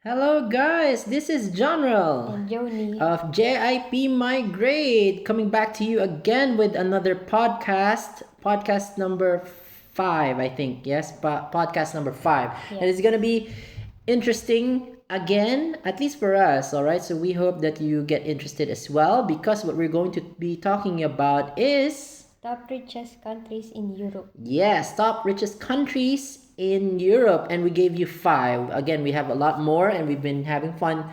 Hello guys, this is General And Joni. of JIP Migrate coming back to you again with another podcast number 5, I think. Yes, podcast number 5. And it's Yes. going to be interesting again, at least for us, all right? So we hope that you get interested as well because what we're going to be talking about is Top richest countries in Europe. yes, top richest countries in Europe, and we gave you 5. Again, we have a lot more, and we've been having fun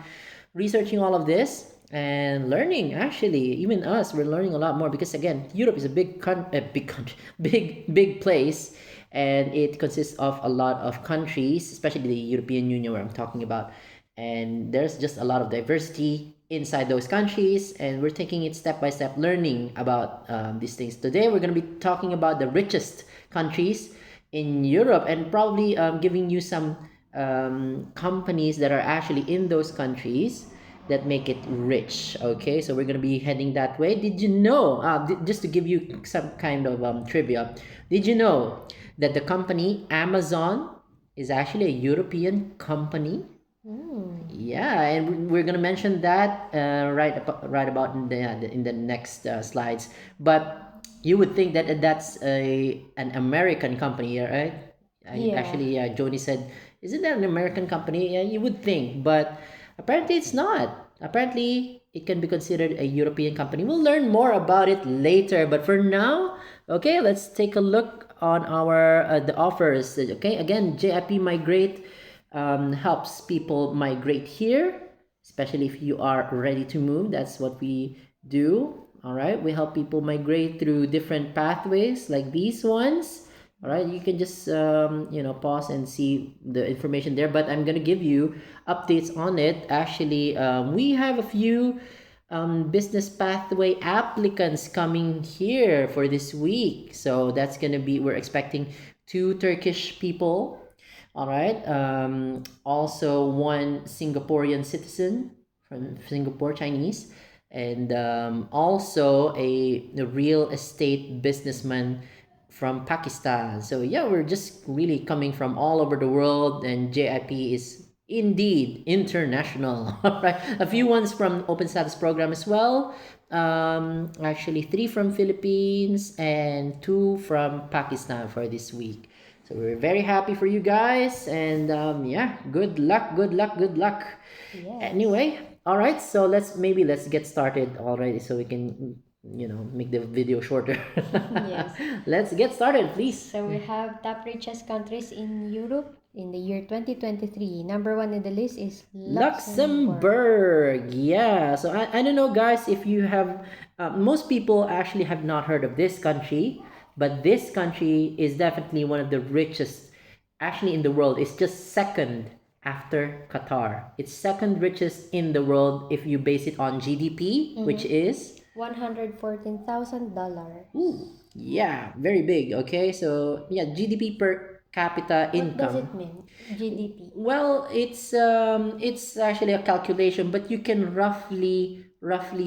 researching all of this and learning. Actually, even us, we're learning a lot more because again, Europe is a big country, big place, and it consists of a lot of countries, especially the European Union, where I'm talking about. And there's just a lot of diversity inside those countries, and we're taking it step by step, learning about these things. Today, we're going to be talking about the richest countries in Europe, and probably giving you some companies that are actually in those countries that make it rich. Okay, so we're going to be heading that way. Did you know, just to give you some kind of trivia, did you know that the company Amazon is actually a European company? Yeah, and we're gonna mention that right about in the next slides. But you would think that that's an American company, yeah, right? Yeah. Actually, Joni said, "Isn't that an American company?" Yeah, you would think, but apparently it's not. Apparently, it can be considered a European company. We'll learn more about it later. But for now, okay, let's take a look on our the offers. Okay, again, JIP Migrate helps people migrate here, especially if you are ready to move. That's what we do. All right, we help people migrate through different pathways like these ones. All right, you can just pause and see the information there, but I'm gonna give you updates on it. Actually, we have a few business pathway applicants coming here for this week, so that's gonna be, we're expecting 2 Turkish people, all right. Also, one Singaporean citizen from Singapore, Chinese, and also a real estate businessman from Pakistan. So yeah, we're just really coming from all over the world, and JIP is indeed international. All right, a few ones from Open Status Program as well. Actually, 3 from Philippines and 2 from Pakistan for this week. So we're very happy for you guys, and yeah, good luck, good luck, good luck. Yes. Anyway, all right. So let's get started already, so we can make the video shorter. Yes. Let's get started, please. So we have top richest countries in Europe in the year 2023. Number 1 in the list is Luxembourg. Luxembourg, yeah. So I don't know, guys, if you have, most people actually have not heard of this country, but this country is definitely one of the richest actually in the world. It's just second after Qatar. It's second richest in the world if you base it on GDP, which is $114,000. yeah, very big. Okay, so yeah, GDP per capita What does income. it mean? GDP. Well, it's actually a calculation, but you can roughly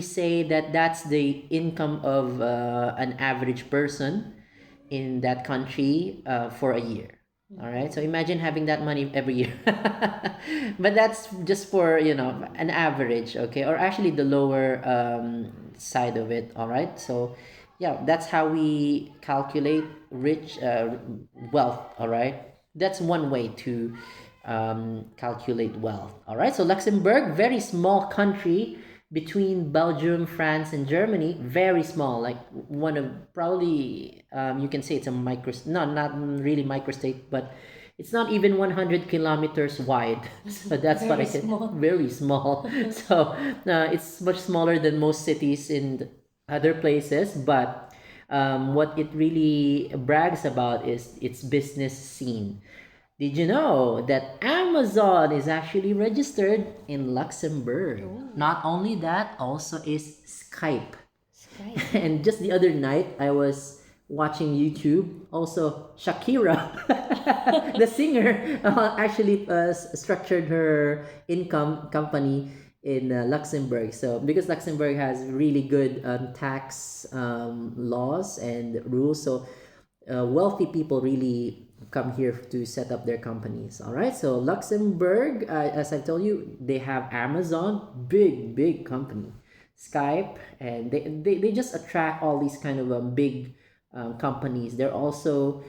say that that's the income of an average person in that country for a year. All right, so imagine having that money every year. But that's just for an average, okay, or actually the lower side of it. All right, so yeah, that's how we calculate rich wealth. All right, that's one way to calculate wealth. All right, so Luxembourg, very small country between Belgium, France, and Germany. Very small, like one of probably you can say it's a micro, no, not really microstate, but it's not even 100 kilometers wide. So that's what I Very can. small. Very small. So it's much smaller than most cities in other places, but what it really brags about is its business scene. Did you know that Amazon is actually registered in Luxembourg? Not only that, also is Skype. Skype. And just the other night, I was watching YouTube. Also, Shakira, the singer, actually structured her income company in Luxembourg. So, because Luxembourg has really good tax laws and rules, so wealthy people really come here to set up their companies. All right, so Luxembourg, as I've told you, they have Amazon, big company, Skype, and they just attract all these kind of big companies. They're also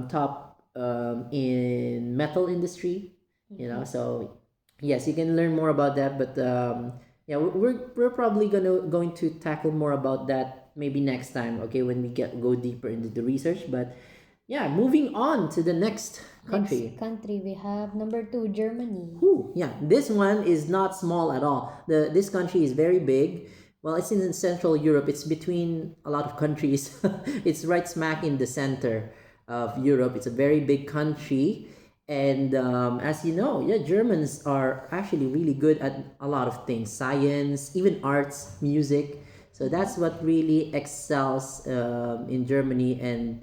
top in metal industry, you know. So yes, you can learn more about that, but yeah, we're probably going to tackle more about that maybe next time, okay, when we go deeper into the research. But yeah, moving on to the next country. Next country, we have number 2, Germany. Ooh, yeah, this one is not small at all. This country is very big. Well, it's in Central Europe. It's between a lot of countries. It's right smack in the center of Europe. It's a very big country. And as you know, yeah, Germans are actually really good at a lot of things, science, even arts, music. So that's what really excels in Germany. And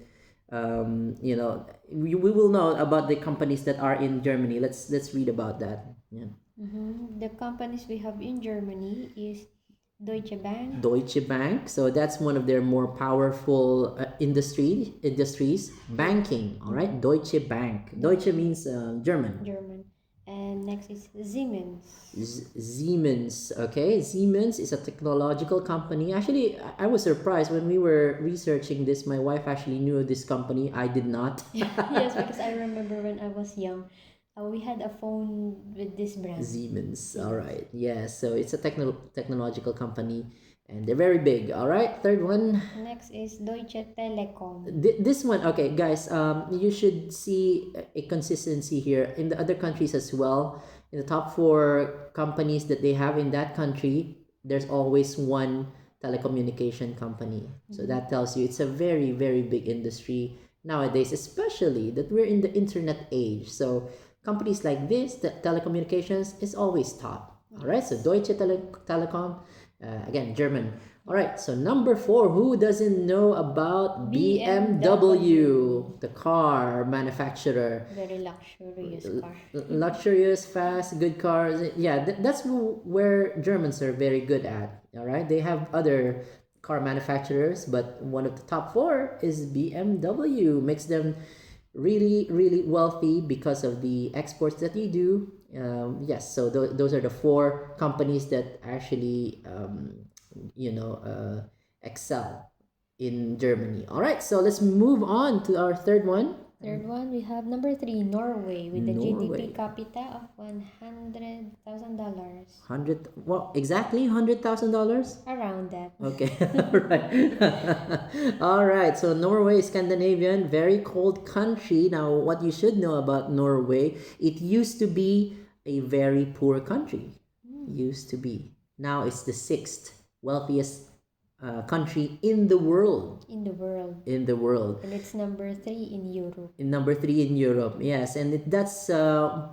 you know, we will know about the companies that are in Germany. Let's read about that. Yeah. The companies we have in Germany is Deutsche Bank. Deutsche Bank. So that's one of their more powerful industries. Banking. All right. Deutsche Bank. Deutsche means German. German. And next is Siemens. Siemens. Okay, Siemens is a technological company. Actually, I was surprised when we were researching this. My wife actually knew this company. I did not. Yes, because I remember when I was young, we had a phone with this brand. Siemens. All right. Yes. So it's a technological company, and they're very big. All right. Third one. Next is Deutsche Telekom. This one, okay, guys. You should see a consistency here in the other countries as well. In the top 4 companies that they have in that country, there's always one telecommunication company. So that tells you it's a very, very big industry nowadays, especially that we're in the internet age. So companies like this, the telecommunications, is always top. All right, so Deutsche Telekom, again, German. All right, so number 4, who doesn't know about BMW, the car manufacturer? Very luxurious car. Luxurious, fast, good cars. Yeah, that's where Germans are very good at. All right, they have other car manufacturers, but one of the top 4 is BMW. Makes them really, really wealthy because of the exports that they do. Yes, so those are the 4 companies that actually excel in Germany. All right, so let's move on to our third one. Third one, we have number 3, Norway, with a Norway. GDP capita of $100,000. Well, exactly $100,000. Around that. Okay, all right. All right, so Norway, Scandinavian, very cold country. Now, what you should know about Norway, it used to be a very poor country. Used to be. Now it's the 6th wealthiest country in the world. In the world. In the world. And it's number 3 in Europe. In number 3 in Europe, yes. And that's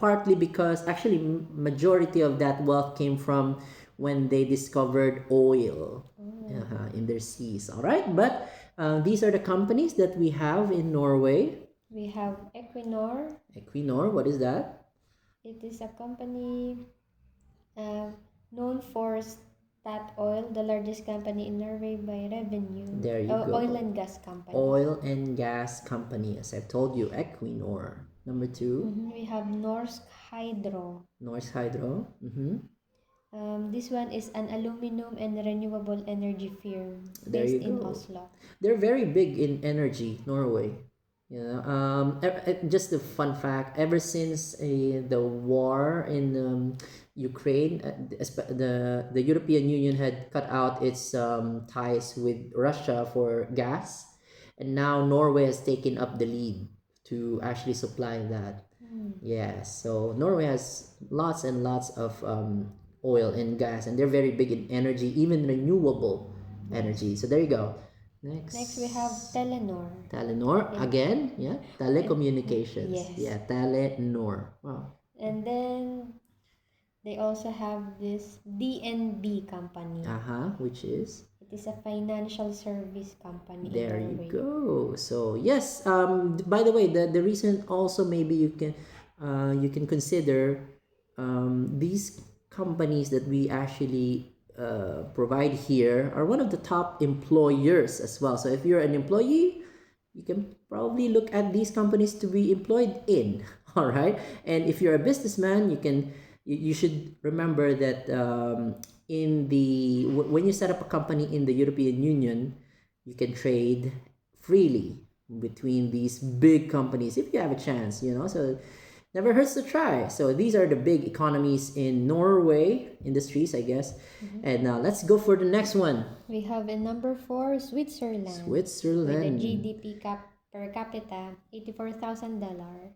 partly because actually majority of that wealth came from when they discovered oil in their seas. All right, but these are the companies that we have in Norway. We have Equinor. Equinor, what is that? It is a company known for Statoil, the largest company in Norway by revenue. There you go. Oil and gas company. Oil and gas company, as I've told you, Equinor. Number 2. We have Norsk Hydro. Norsk Hydro. This one is an aluminum and renewable energy firm There based you in go. Oslo. They're very big in energy, Norway. Just a fun fact, ever since the war in Ukraine, the European Union had cut out its ties with Russia for gas, and now Norway has taken up the lead to actually supply that. Yes, so Norway has lots and lots of oil and gas, and they're very big in energy, even renewable energy. So there you go. Next we have Telenor. Telenor again, yeah, telecommunications. Yes. Yeah, Telenor. Wow. And then they also have this DNB company. Which is It is a financial service company there in you Norway. go. So yes, by the way, the reason also maybe you can consider these companies that we actually provide here are one of the top employers as well. So if you're an employee, you can probably look at these companies to be employed in. All right, and if you're a businessman, you should remember that when you set up a company in the European Union, you can trade freely between these big companies if you have a chance, so never hurts to try. So these are the big economies in Norway industries, I guess. And now let's go for the next one. We have in number 4, Switzerland. Switzerland. With a GDP per capita, $84,000.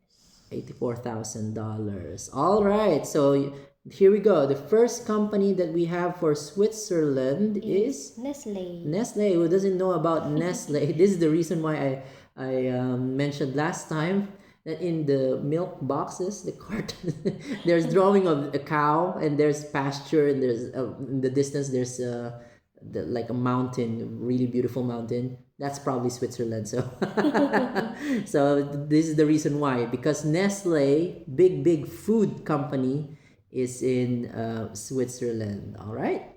$84,000. All right. So here we go. The first company that we have for Switzerland is Nestle. Nestle. Who doesn't know about Nestle? This is the reason why I mentioned last time that in the milk boxes, the carton, there's drawing of a cow, and there's pasture, and there's in the distance there's like a mountain, really beautiful mountain. That's probably Switzerland. So so this is the reason why, because Nestle, big food company, is in Switzerland. All right.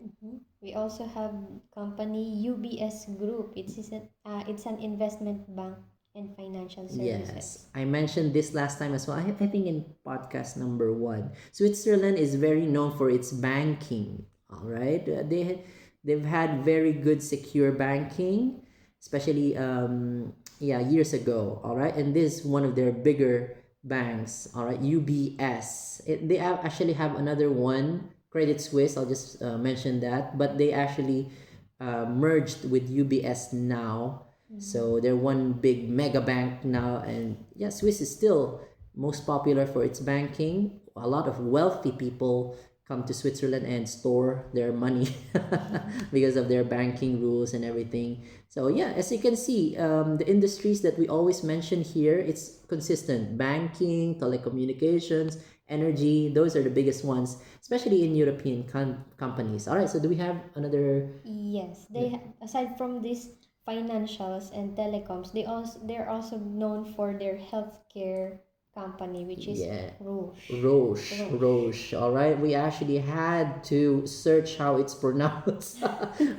We also have company UBS Group. It's an investment bank and financial services. Yes, I mentioned this last time as well. I think in podcast number 1, Switzerland is very known for its banking. All right, they've had very good secure banking, especially years ago. All right, and this is one of their bigger banks. All right, UBS. They actually have another one, Credit Suisse. I'll just mention that, but they actually merged with UBS now. So they're one big mega bank now, and yeah, Swiss is still most popular for its banking. A lot of wealthy people come to Switzerland and store their money because of their banking rules and everything. So yeah, as you can see, the industries that we always mention here, it's consistent: banking, telecommunications, energy. Those are the biggest ones, especially in European companies. All right, so do we have another? Yes, aside from this financials and telecoms, they're also known for their healthcare company, which is Roche. All right, we actually had to search how it's pronounced,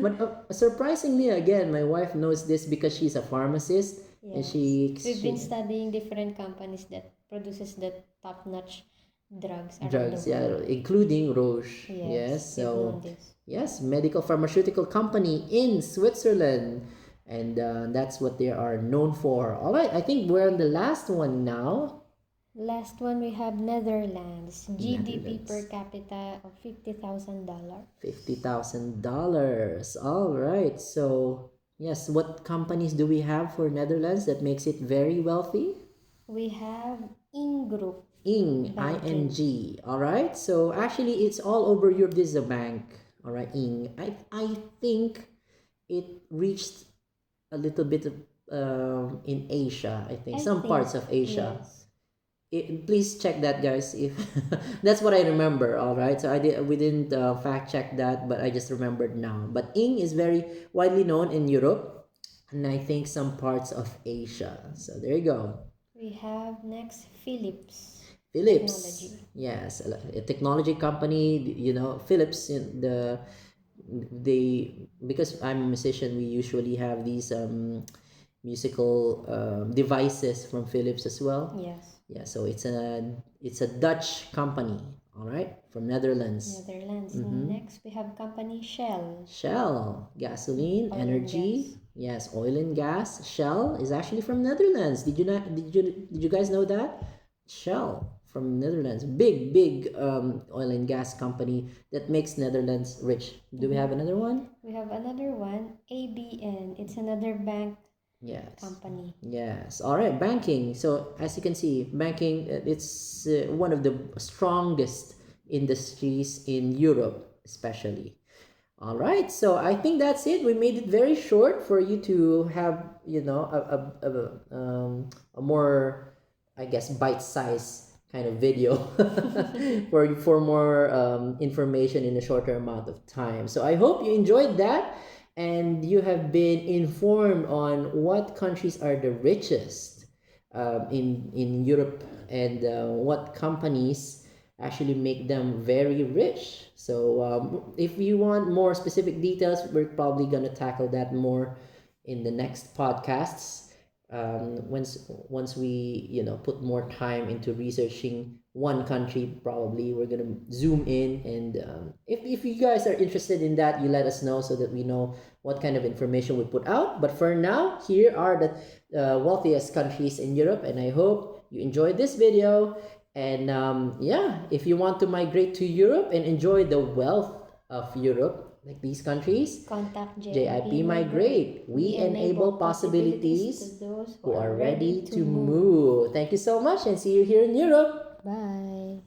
but surprisingly, again, my wife knows this because she's a pharmacist. Yes. And we've been studying different companies that produces the top-notch drugs around drugs, the world. including Roche. Yes, we've so known this. yes, medical pharmaceutical company in Switzerland, and that's what they are known for. All right, I think we're on the last one now. Last one, we have Netherlands. GDP Netherlands. per capita of $50,000. $50,000. All right. So, yes, what companies do we have for Netherlands that makes it very wealthy? We have Ing Group. Ing, I-N-G. All right. So, actually, it's all over Europe. This is a bank. All right, Ing. I think it reached a little bit of, in Asia, I think. Some parts of Asia. Yes. Please check that, guys, if that's what I remember. All right, so we didn't fact check that, but I just remembered now. But Ing is very widely known in Europe, and I think some parts of Asia. So there you go. We have next Philips. Technology. Yes, a technology company. Philips, because I'm a musician, we usually have these musical devices from Philips as well. Yes. Yeah, so it's a Dutch company, all right, from Netherlands. Next, we have company Shell. Shell, gasoline, Oil energy. Yes, oil and gas. Shell is actually from Netherlands. Did you guys know that? Shell from Netherlands, big oil and gas company that makes Netherlands rich. Do we have another one? We have another one, ABN. It's another bank. Yes. Company. Yes. All right. Banking. So as you can see, banking, it's one of the strongest industries in Europe, especially. All right. So I think that's it. We made it very short for you to have, a more, I guess, bite-sized kind of video for more information in a shorter amount of time. So I hope you enjoyed that, and you have been informed on what countries are the richest in Europe, and what companies actually make them very rich. So if you want more specific details, we're probably going to tackle that more in the next podcasts. once we put more time into researching one country, probably we're gonna zoom in, and if you guys are interested in that, you let us know so that we know what kind of information we put out. But for now, here are the wealthiest countries in Europe, and I hope you enjoyed this video. And yeah, if you want to migrate to Europe and enjoy the wealth of Europe, like these countries, Contact JIP Migrate. We enable possibilities to those who are ready to move. Thank you so much, and see you here in Europe. Bye.